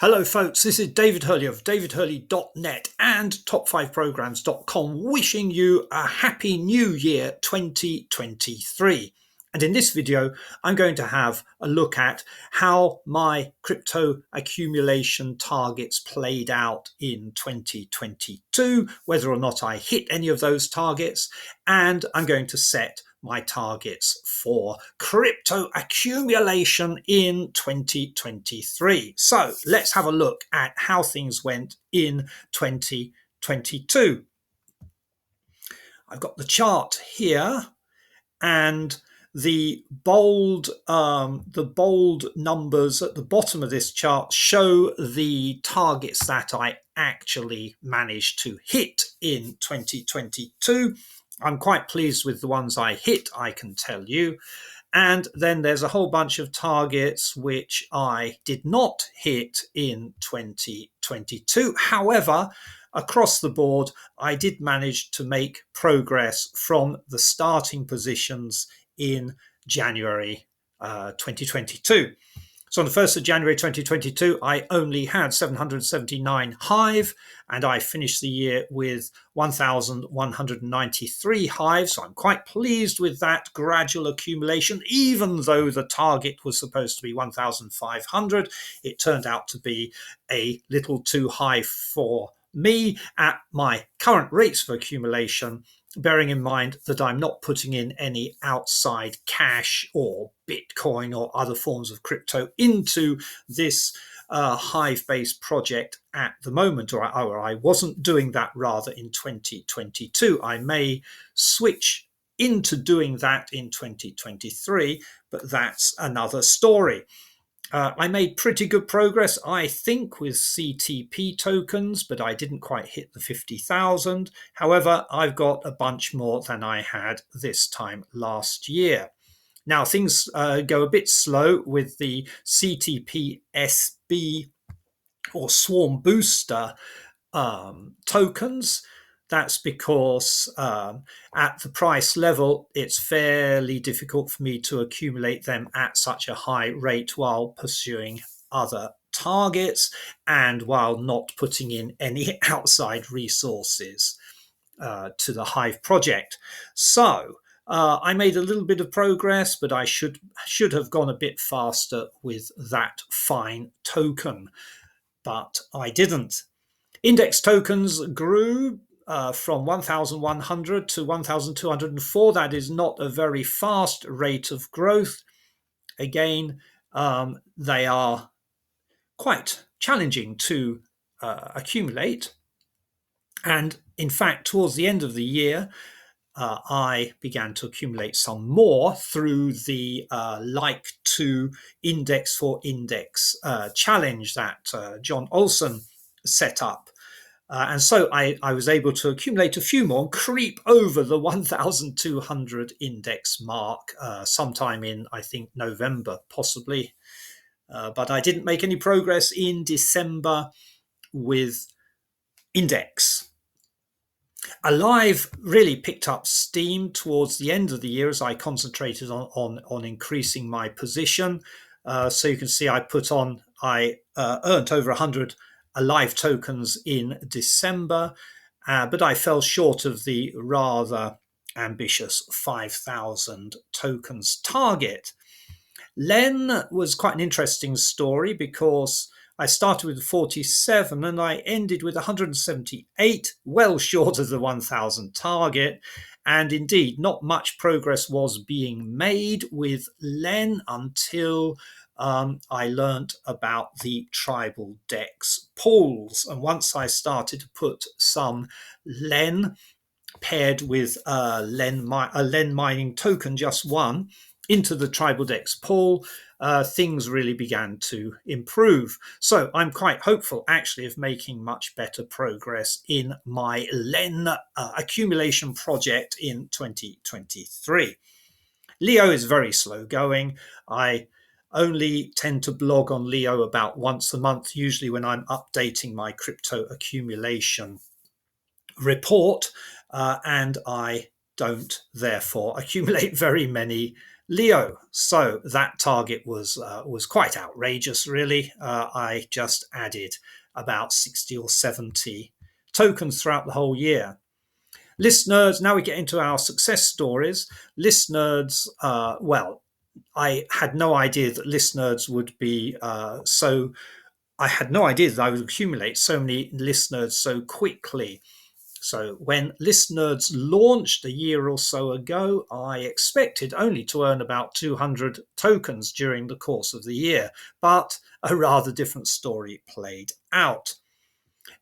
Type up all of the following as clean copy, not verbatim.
Hello folks, this is David Hurley of davidhurley.net and top5programs.com wishing you a happy new year 2023. And in this video, I'm going to have a look at how my crypto accumulation targets played out in 2022, whether or not I hit any of those targets, and I'm going to set my targets for crypto accumulation in 2023. So let's have a look at how things went in 2022. I've got the chart here, and the bold numbers at the bottom of this chart show the targets that I actually managed to hit in 2022. I'm quite pleased with the ones I hit, I can tell you. And then there's a whole bunch of targets which I did not hit in 2022. However, across the board, I did manage to make progress from the starting positions in January 2022. So on the 1st of January 2022, I only had 779 Hive, and I finished the year with 1,193 Hive. So I'm quite pleased with that gradual accumulation. Even though the target was supposed to be 1,500, it turned out to be a little too high for me at my current rates for accumulation, bearing in mind that I'm not putting in any outside cash or Bitcoin or other forms of crypto into this Hive-based project at the moment, or I wasn't doing that rather in 2022. I may switch into doing that in 2023, but that's another story. I made pretty good progress, I think, with CTP tokens, but I didn't quite hit the 50,000. However, I've got a bunch more than I had this time last year. Now, things go a bit slow with the CTP SB or Swarm Booster tokens. That's because at the price level, it's fairly difficult for me to accumulate them at such a high rate while pursuing other targets and while not putting in any outside resources to the Hive project. So I made a little bit of progress, but I should have gone a bit faster with that fine token, but I didn't. Index tokens grew from 1,100 to 1,204. That is not a very fast rate of growth. Again, they are quite challenging to accumulate. And in fact, towards the end of the year, I began to accumulate some more through the Like to Index for Index challenge that John Olson set up. And so I was able to accumulate a few more and creep over the 1,200 index mark sometime in, I think, November, possibly. But I didn't make any progress in December with Index. Alive really picked up steam towards the end of the year as I concentrated on increasing my position. So you can see I earned over 100 Alive tokens in December, but I fell short of the rather ambitious 5,000 tokens target. Len was quite an interesting story because I started with 47 and I ended with 178, well short of the 1,000 target. And indeed, not much progress was being made with Len until I learnt about the tribal DEX pools. And once I started to put some Len paired with a Len mining token, just one, into the tribal DEX pool, things really began to improve. So I'm quite hopeful actually of making much better progress in my Len accumulation project in 2023. Leo is very slow going. I only tend to blog on Leo about once a month, usually when I'm updating my crypto accumulation report, and I don't therefore accumulate very many Leo. So that target was quite outrageous, really. I just added about 60 or 70 tokens throughout the whole year. List Nerds, now we get into our success stories. List Nerds, well, I had no idea that List Nerds would be I had no idea that I would accumulate so many List Nerds so quickly. So when List Nerds launched a year or so ago, I expected only to earn about 200 tokens during the course of the year, but a rather different story played out.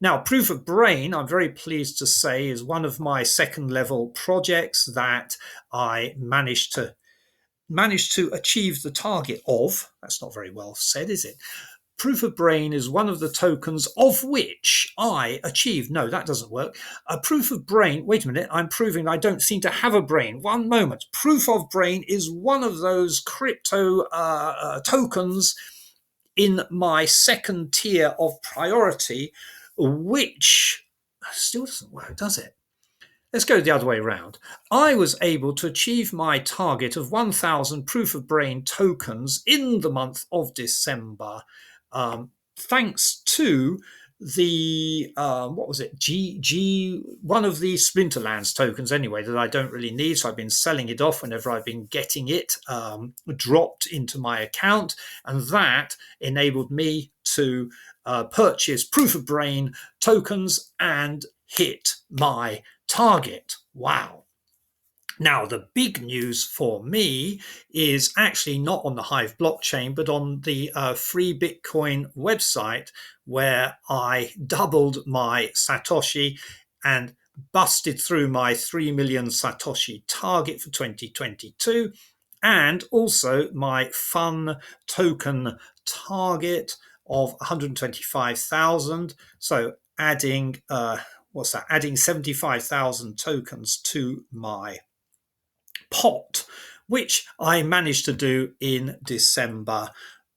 Now, Proof of Brain, I'm very pleased to say, is one of my second level projects that I managed to achieve the target of. That's not very well said, is it? Proof of Brain is one of the tokens of which I achieved. No, that doesn't work. A Proof of Brain, wait a minute, I'm proving I don't seem to have a brain. One moment. Proof of Brain is one of those crypto tokens in my second tier of priority, which still doesn't work, does it? Let's go the other way around. I was able to achieve my target of 1,000 Proof of Brain tokens in the month of December, thanks to the what was it, one of the Splinterlands tokens anyway, that I don't really need, so I've been selling it off whenever I've been getting it dropped into my account, and that enabled me to purchase Proof of Brain tokens and hit my target. Wow. Now, the big news for me is actually not on the Hive blockchain, but on the Free Bitcoin website, where I doubled my Satoshi and busted through my 3 million Satoshi target for 2022, and also my fun token target of 125,000. So adding adding 75,000 tokens to my pot, which I managed to do in December.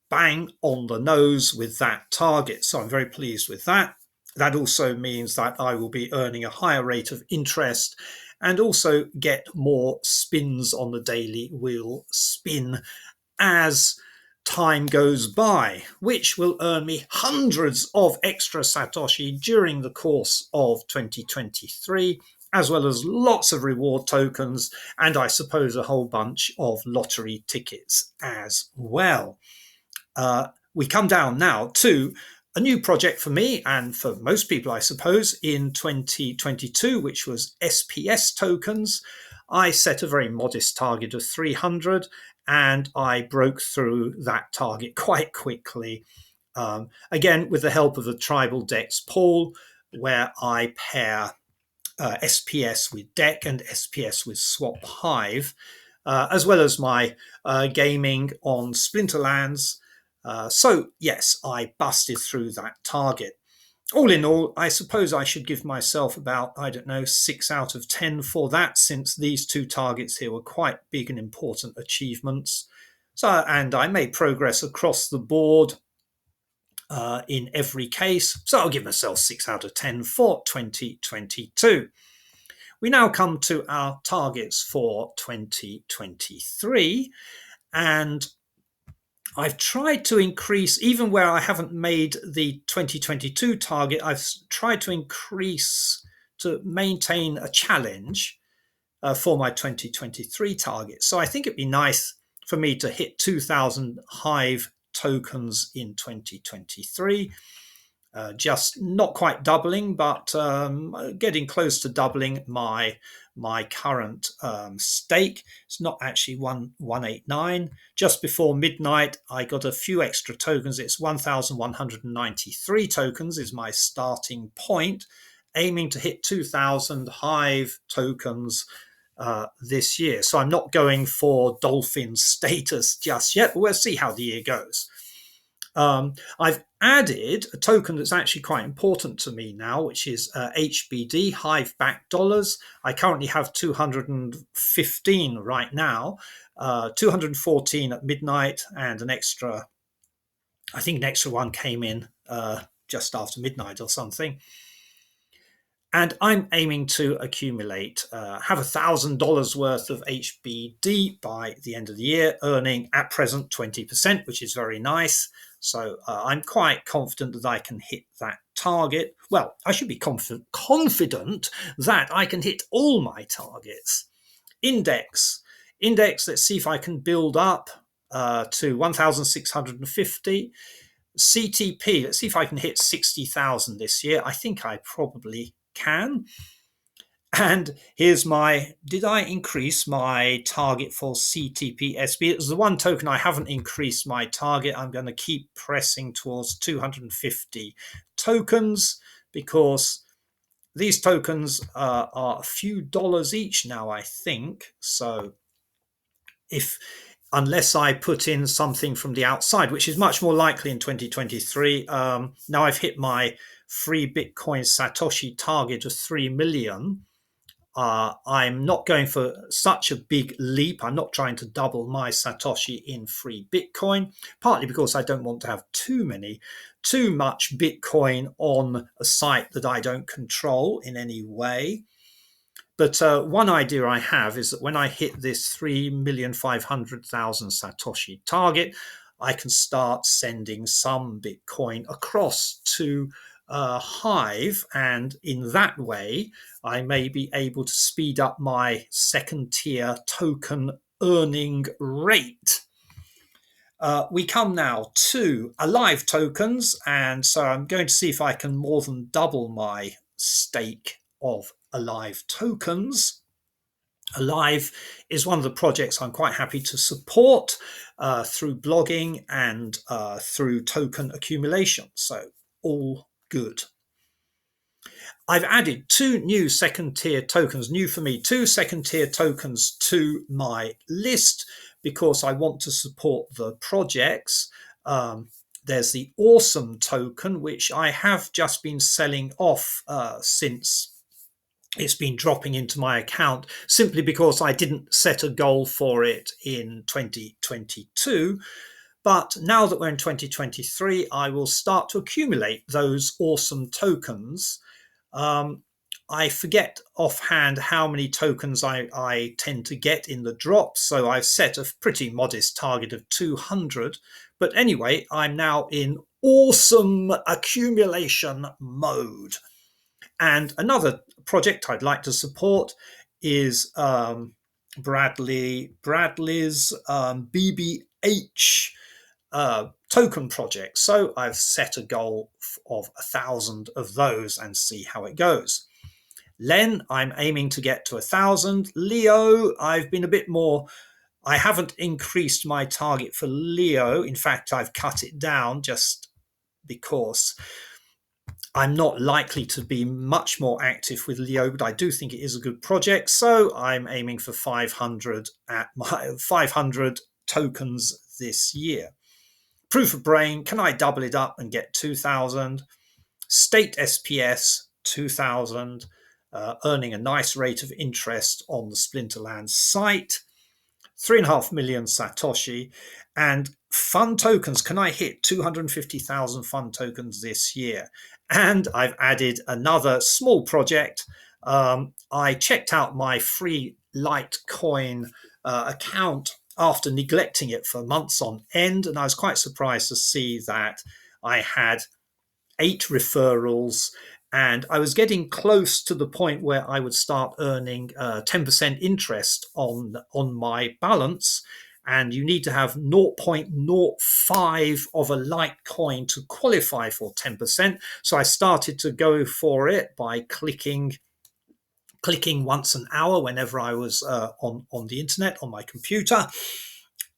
Bang on the nose with that target. So I'm very pleased with that. That also means that I will be earning a higher rate of interest and also get more spins on the daily wheel spin as time goes by, which will earn me hundreds of extra Satoshi during the course of 2023, as well as lots of reward tokens, and I suppose a whole bunch of lottery tickets as well. We come down now to a new project for me and for most people, I suppose, in 2022, which was SPS tokens. I set a very modest target of 300 and I broke through that target quite quickly. Again, with the help of the Tribal Dex pool, where I pair SPS with DEC and SPS with Swap Hive, as well as my gaming on Splinterlands. So, yes, I busted through that target. All in all, I suppose I should give myself about, I don't know, 6 out of 10 for that, since these two targets here were quite big and important achievements. So, and I made progress across the board in every case. So I'll give myself 6 out of 10 for 2022. We now come to our targets for 2023, and I've tried to increase, even where I haven't made the 2022 target, I've tried to increase to maintain a challenge for my 2023 target. So I think it'd be nice for me to hit 2,000 Hive tokens in 2023. Just not quite doubling, but getting close to doubling my current stake. It's not actually 189. Just before midnight, I got a few extra tokens. It's 1,193 tokens is my starting point, aiming to hit 2,000 Hive tokens this year. So I'm not going for dolphin status just yet, but we'll see how the year goes. I've added a token that's actually quite important to me now, which is HBD, Hive Back Dollars. I currently have 215 right now, 214 at midnight, and an extra one came in just after midnight or something. And I'm aiming to accumulate, have $1,000 worth of HBD by the end of the year, earning at present 20%, which is very nice. So I'm quite confident that I can hit that target. Well, I should be confident that I can hit all my targets. Index, let's see if I can build up to 1,650. CTP, let's see if I can hit 60,000 this year. I think I probably can. And here's did I increase my target for CTP SB? It was the one token I haven't increased my target. I'm going to keep pressing towards 250 tokens because these tokens are a few dollars each now, I think. So unless I put in something from the outside, which is much more likely in 2023. Now I've hit my free Bitcoin Satoshi target of 3 million. I'm not going for such a big leap. I'm not trying to double my Satoshi in free Bitcoin, partly because I don't want to have too much Bitcoin on a site that I don't control in any way. But one idea I have is that when I hit this 3,500,000 Satoshi target, I can start sending some Bitcoin across to Hive. And in that way, I may be able to speed up my second tier token earning rate. We come now to Alive tokens. And so I'm going to see if I can more than double my stake of Alive tokens. Alive is one of the projects I'm quite happy to support through blogging and through token accumulation. So all good. I've added 2 new second tier tokens, new for me, 2 second tier tokens to my list because I want to support the projects. There's the Awesome token, which I have just been selling off since it's been dropping into my account, simply because I didn't set a goal for it in 2022. But now that we're in 2023, I will start to accumulate those Awesome tokens. I forget offhand how many tokens I tend to get in the drop, so I've set a pretty modest target of 200. But anyway, I'm now in awesome accumulation mode. And another project I'd like to support is Bradley's BBH token project. So I've set a goal of 1,000 of those and see how it goes. Len, I'm aiming to get to 1,000. Leo, I've been a bit more. I haven't increased my target for Leo. In fact, I've cut it down just because I'm not likely to be much more active with Leo, but I do think it is a good project. So I'm aiming for 500 at my 500 tokens this year. Proof of Brain, can I double it up and get 2,000? State SPS, 2,000, earning a nice rate of interest on the Splinterland site. 3.5 million Satoshi. And fun tokens, can I hit 250,000 fun tokens this year? And I've added another small project. I checked out my free Litecoin account after neglecting it for months on end, and I was quite surprised to see that I had 8 referrals, and I was getting close to the point where I would start earning 10% interest on my balance. And you need to have 0.05 of a Litecoin to qualify for 10%. So I started to go for it by clicking once an hour whenever I was on the internet, on my computer.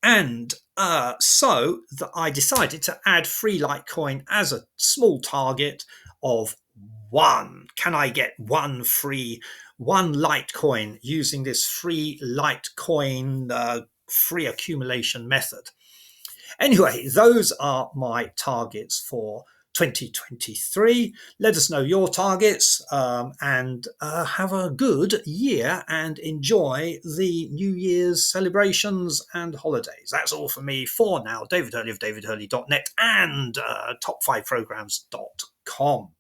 And so I decided to add free Litecoin as a small target of 1. Can I get one Litecoin using this free Litecoin free accumulation method? Anyway, those are my targets for 2023. Let us know your targets and have a good year and enjoy the New Year's celebrations and holidays. That's all from me for now. David Hurley of davidhurley.net and top5programs.com.